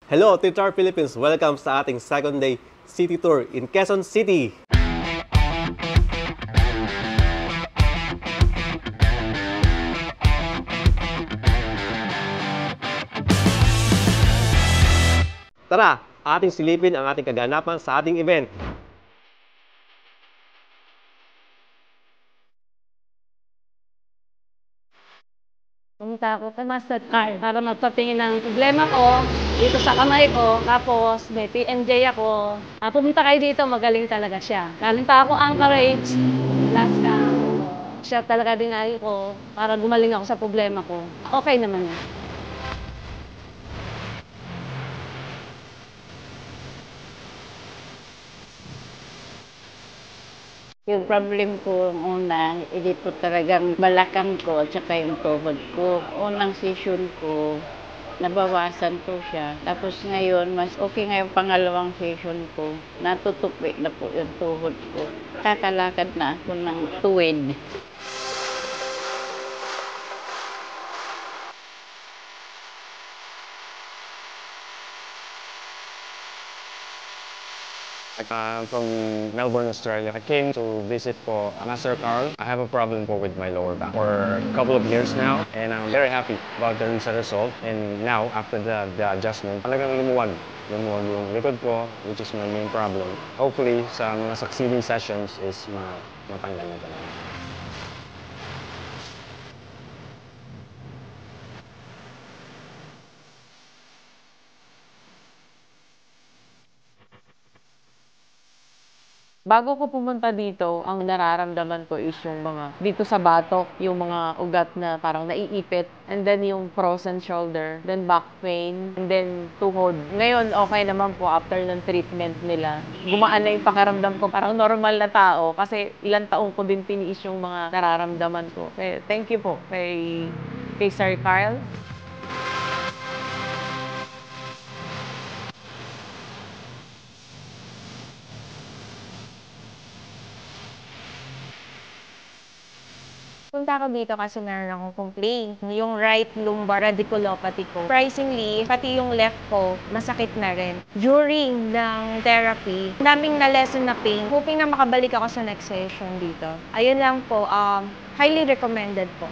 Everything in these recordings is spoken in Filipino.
Hello, Titar Philippines! Welcome sa ating second day city tour in Quezon City! Tara, ating silipin ang ating kaganapan sa ating event. Pumunta ako kay Mastercard para magpatingin ng problema ko dito sa kamay ko. Tapos may PMJ ako. Pumunta kayo dito, magaling talaga siya. Galing pa ako Anchorage, Alaska. Siya talaga dinayo ko para gumaling ako sa problema ko. Okay naman yun. Yung problem ko una, dito talagang balakang ko at saka yung tuhod ko. Unang session ko, nabawasan ko siya. Tapos ngayon, mas okay nga yung pangalawang session ko. Natutupi na po yung tuhod ko. Kakalakad na ako ng tuwid. I'm from Melbourne, Australia. I came to visit for Master Carl. I have a problem with my lower back for a couple of years now, and I'm very happy about the recent result. And now, after the adjustment, talagang lumuwag yung likod ko, which is my main problem. Hopefully, sa mga succeeding sessions is matanggal na talaga. Bago ko pumunta dito, ang nararamdaman ko is yung mga dito sa batok, yung mga ugat na parang naiipit, and then yung frozen shoulder, then back pain, and then tuhod. Ngayon, okay naman po after ng treatment nila. Gumaan na yung pakiramdam ko, parang normal na tao kasi ilang taong ko din tiniis yung mga nararamdaman ko. Kaya, thank you po kay Sir Carl. Punta ako dito kasi meron akong complaint. Yung right lumbar radiculopathy ko. Surprisingly, pati yung left ko, masakit na rin. During ng therapy, daming na-lesson na pain. Hoping na makabalik ako sa next session dito. Ayun lang po, highly recommended po.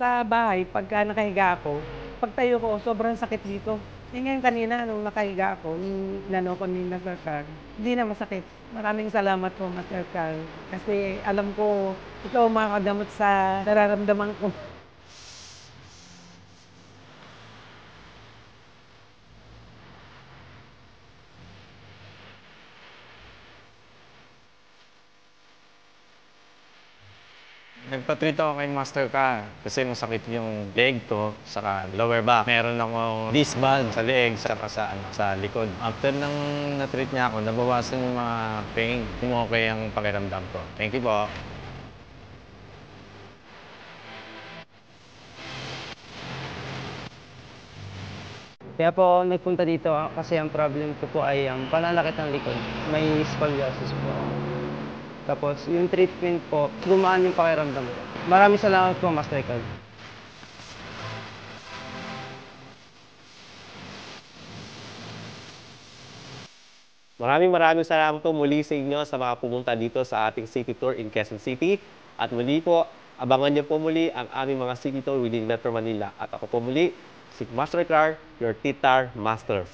Sa bahay, pagka nakahiga ako, pagtayo ko, sobrang sakit dito. Ngayon kanina, nung nakahiga ako, yung inano ko ni Master Carl, hindi na masakit. Maraming salamat po, Master Carl. Kasi alam ko, ikaw ang makakadamot sa nararamdaman ko. Nagpa-treat ako kay Master Ka kasi masakit yung leg ko saka lower back. Meron akong disc bulge sa leg saka sa likod. After nang na-treat niya ako, nabawasan yung mga pain. Okay ang pakiramdam ko. Thank you po. Kaya po ako nagpunta dito kasi ang problem ko po ay ang pananakit ng likod. May scoliosis po. Tapos yung treatment po, gumaan yung pakiramdam ko. Maraming salamat po, Master Carl. Maraming salamat po muli sa inyo sa mga pumunta dito sa ating city tour in Quezon City. At muli po, abangan niyo po muli ang aming mga city tour within Metro Manila. At ako po muli, si Master Carl, your Titar Master.